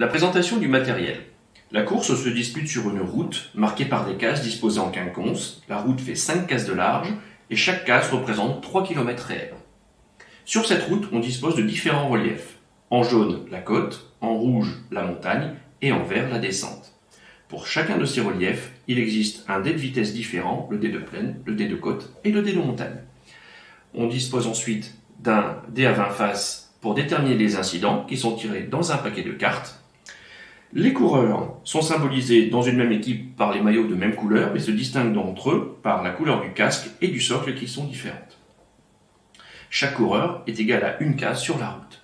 La présentation du matériel. La course se dispute sur une route marquée par des cases disposées en quinconce. La route fait 5 cases de large et chaque case représente 3 km réels. Sur cette route, on dispose de différents reliefs. En jaune, la côte, en rouge, la montagne et en vert, la descente. Pour chacun de ces reliefs, il existe un dé de vitesse différent, le dé de plaine, le dé de côte et le dé de montagne. On dispose ensuite d'un dé à 20 faces pour déterminer les incidents qui sont tirés dans un paquet de cartes. Les coureurs sont symbolisés dans une même équipe par les maillots de même couleur, mais se distinguent d'entre eux par la couleur du casque et du socle qui sont différentes. Chaque coureur est égal à une case sur la route.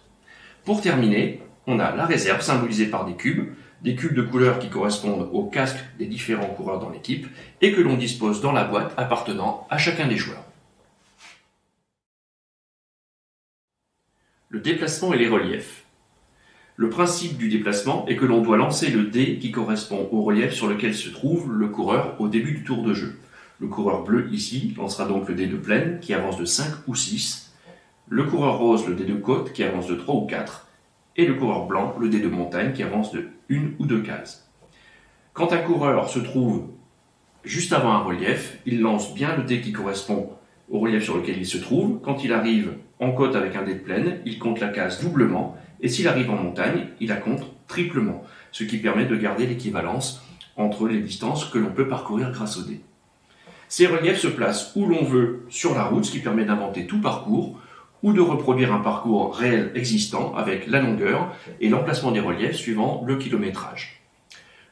Pour terminer, on a la réserve symbolisée par des cubes de couleurs qui correspondent au casque des différents coureurs dans l'équipe et que l'on dispose dans la boîte appartenant à chacun des joueurs. Le déplacement et les reliefs. Le principe du déplacement est que l'on doit lancer le dé qui correspond au relief sur lequel se trouve le coureur au début du tour de jeu. Le coureur bleu ici lancera donc le dé de plaine qui avance de 5 ou 6, le coureur rose le dé de côte qui avance de 3 ou 4, et le coureur blanc le dé de montagne qui avance de 1 ou 2 cases. Quand un coureur se trouve juste avant un relief, il lance bien le dé qui correspond au relief sur lequel il se trouve. Quand il arrive en côte avec un dé de plaine, il compte la case doublement, et s'il arrive en montagne, il la compte triplement, ce qui permet de garder l'équivalence entre les distances que l'on peut parcourir grâce au dé. Ces reliefs se placent où l'on veut sur la route, ce qui permet d'inventer tout parcours, ou de reproduire un parcours réel existant avec la longueur et l'emplacement des reliefs suivant le kilométrage.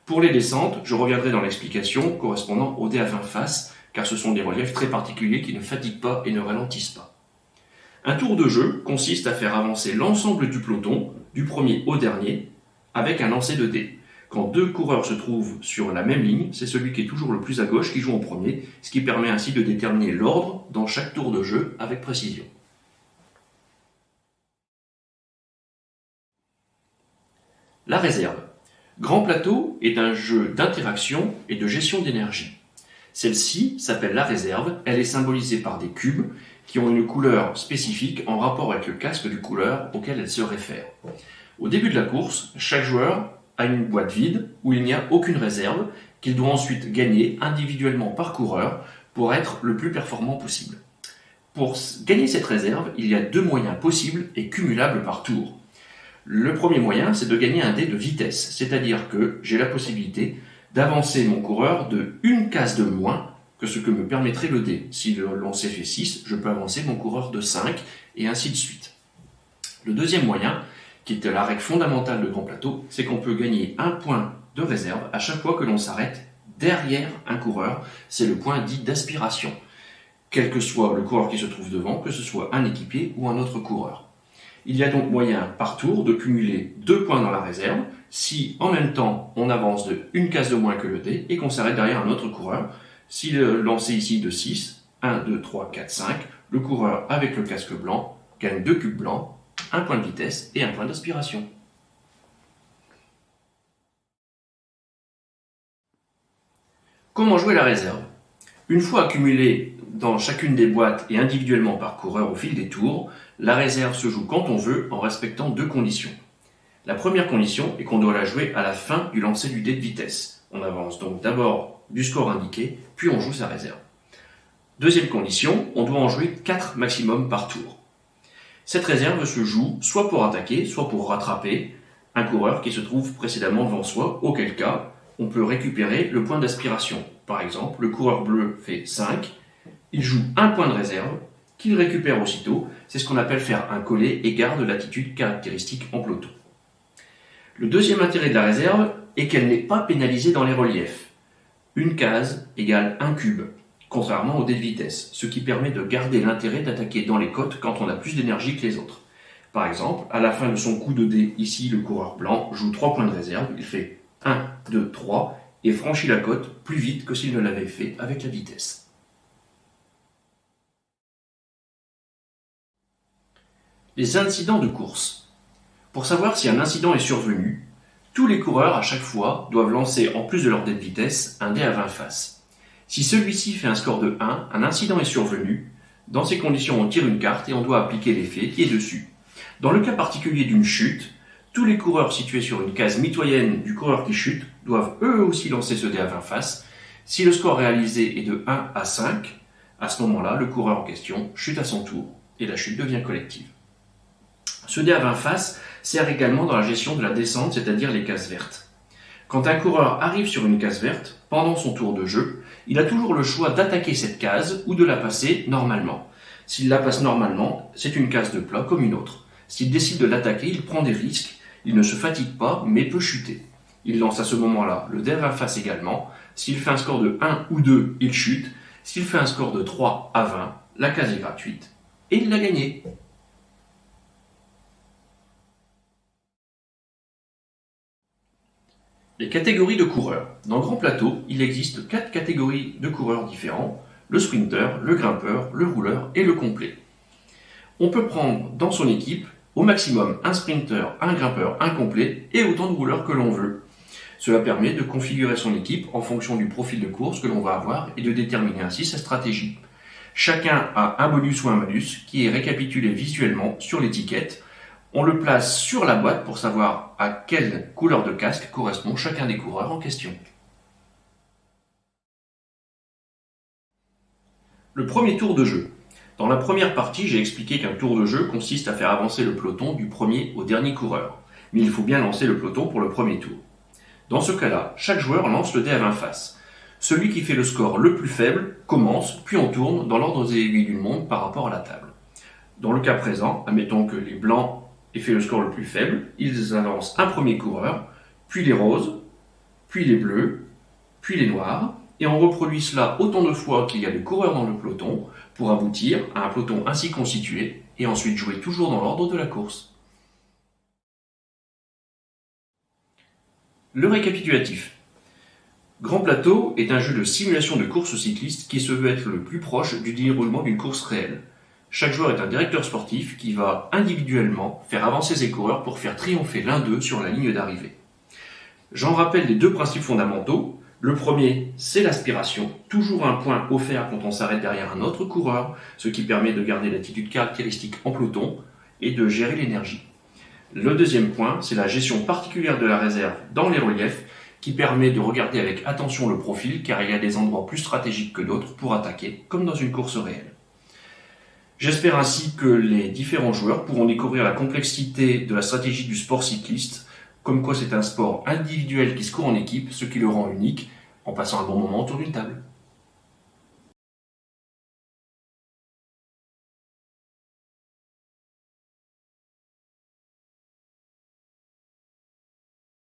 Pour les descentes, je reviendrai dans l'explication correspondant au dé à 20 faces, car ce sont des reliefs très particuliers qui ne fatiguent pas et ne ralentissent pas. Un tour de jeu consiste à faire avancer l'ensemble du peloton, du premier au dernier, avec un lancer de dés. Quand deux coureurs se trouvent sur la même ligne, c'est celui qui est toujours le plus à gauche qui joue en premier, ce qui permet ainsi de déterminer l'ordre dans chaque tour de jeu avec précision. La réserve. Grand Plateau est un jeu d'interaction et de gestion d'énergie. Celle-ci s'appelle la réserve, elle est symbolisée par des cubes qui ont une couleur spécifique en rapport avec le casque du coureur auquel elle se réfère. Au début de la course, chaque joueur a une boîte vide où il n'y a aucune réserve qu'il doit ensuite gagner individuellement par coureur pour être le plus performant possible. Pour gagner cette réserve, il y a 2 moyens possibles et cumulables par tour. Le premier moyen, c'est de gagner un dé de vitesse, c'est-à-dire que j'ai la possibilité d'avancer mon coureur de 1 case de moins que ce que me permettrait le dé. Si le lancer fait 6, je peux avancer mon coureur de 5, et ainsi de suite. Le deuxième moyen, qui est la règle fondamentale de Grand Plateau, c'est qu'on peut gagner 1 point de réserve à chaque fois que l'on s'arrête derrière un coureur. C'est le point dit d'aspiration, quel que soit le coureur qui se trouve devant, que ce soit un équipier ou un autre coureur. Il y a donc moyen par tour de cumuler 2 points dans la réserve si en même temps on avance de 1 case de moins que le dé et qu'on s'arrête derrière un autre coureur. Si le lancer ici de 6, 1, 2, 3, 4, 5, le coureur avec le casque blanc gagne 2 cubes blancs, 1 point de vitesse et 1 point d'aspiration. Comment jouer la réserve? Une fois accumulée dans chacune des boîtes et individuellement par coureur au fil des tours, la réserve se joue quand on veut en respectant 2 conditions. La première condition est qu'on doit la jouer à la fin du lancer du dé de vitesse. On avance donc d'abord du score indiqué, puis on joue sa réserve. Deuxième condition, on doit en jouer 4 maximum par tour. Cette réserve se joue soit pour attaquer, soit pour rattraper un coureur qui se trouve précédemment devant soi, auquel cas on peut récupérer le point d'aspiration. Par exemple, le coureur bleu fait 5, il joue 1 point de réserve, qu'il récupère aussitôt, c'est ce qu'on appelle faire un collet et garde l'attitude caractéristique en peloton. Le deuxième intérêt de la réserve est qu'elle n'est pas pénalisée dans les reliefs. 1 case égale 1 cube, contrairement au dé de vitesse, ce qui permet de garder l'intérêt d'attaquer dans les côtes quand on a plus d'énergie que les autres. Par exemple, à la fin de son coup de dé, ici le coureur blanc joue 3 points de réserve, il fait 1, 2, 3 et franchit la côte plus vite que s'il ne l'avait fait avec la vitesse. Les incidents de course. Pour savoir si un incident est survenu, tous les coureurs à chaque fois doivent lancer en plus de leur dé de vitesse un dé à 20 faces. Si celui-ci fait un score de 1, un incident est survenu. Dans ces conditions, on tire une carte et on doit appliquer l'effet qui est dessus. Dans le cas particulier d'une chute, Tous les coureurs situés sur une case mitoyenne du coureur qui chute doivent eux aussi lancer ce dé à 20 faces. Si le score réalisé est de 1 à 5, à ce moment-là, le coureur en question chute à son tour et la chute devient collective. Ce dé à 20 faces sert également dans la gestion de la descente, c'est-à-dire les cases vertes. Quand un coureur arrive sur une case verte, pendant son tour de jeu, il a toujours le choix d'attaquer cette case ou de la passer normalement. S'il la passe normalement, c'est une case de plat comme une autre. S'il décide de l'attaquer, il prend des risques, il ne se fatigue pas, mais peut chuter. Il lance à ce moment-là le dé à 20 faces également. S'il fait un score de 1 ou 2, il chute. S'il fait un score de 3 à 20, la case est gratuite et il l'a gagné. Les catégories de coureurs. Dans Grand Plateau, il existe 4 catégories de coureurs différents, le sprinter, le grimpeur, le rouleur et le complet. On peut prendre dans son équipe au maximum un sprinter, un grimpeur, un complet et autant de rouleurs que l'on veut. Cela permet de configurer son équipe en fonction du profil de course que l'on va avoir et de déterminer ainsi sa stratégie. Chacun a un bonus ou un malus qui est récapitulé visuellement sur l'étiquette. On le place sur la boîte pour savoir à quelle couleur de casque correspond chacun des coureurs en question. Le premier tour de jeu. Dans la première partie, j'ai expliqué qu'un tour de jeu consiste à faire avancer le peloton du premier au dernier coureur. Mais il faut bien lancer le peloton pour le premier tour. Dans ce cas-là, chaque joueur lance le dé à 20 faces. Celui qui fait le score le plus faible commence, puis on tourne dans l'ordre des aiguilles d'une montre par rapport à la table. Dans le cas présent, admettons que les blancs aient fait le score le plus faible, ils avancent un premier coureur, puis les roses, puis les bleus, puis les noirs, et on reproduit cela autant de fois qu'il y a de coureurs dans le peloton pour aboutir à un peloton ainsi constitué et ensuite jouer toujours dans l'ordre de la course. Le récapitulatif. Grand Plateau est un jeu de simulation de course cycliste qui se veut être le plus proche du déroulement d'une course réelle. Chaque joueur est un directeur sportif qui va individuellement faire avancer ses coureurs pour faire triompher l'un d'eux sur la ligne d'arrivée. J'en rappelle les 2 principes fondamentaux. Le premier, c'est l'aspiration, toujours un point offert quand on s'arrête derrière un autre coureur, ce qui permet de garder l'attitude caractéristique en peloton et de gérer l'énergie. Le deuxième point, c'est la gestion particulière de la réserve dans les reliefs qui permet de regarder avec attention le profil car il y a des endroits plus stratégiques que d'autres pour attaquer, comme dans une course réelle. J'espère ainsi que les différents joueurs pourront découvrir la complexité de la stratégie du sport cycliste, comme quoi c'est un sport individuel qui se court en équipe, ce qui le rend unique en passant un bon moment autour d'une table.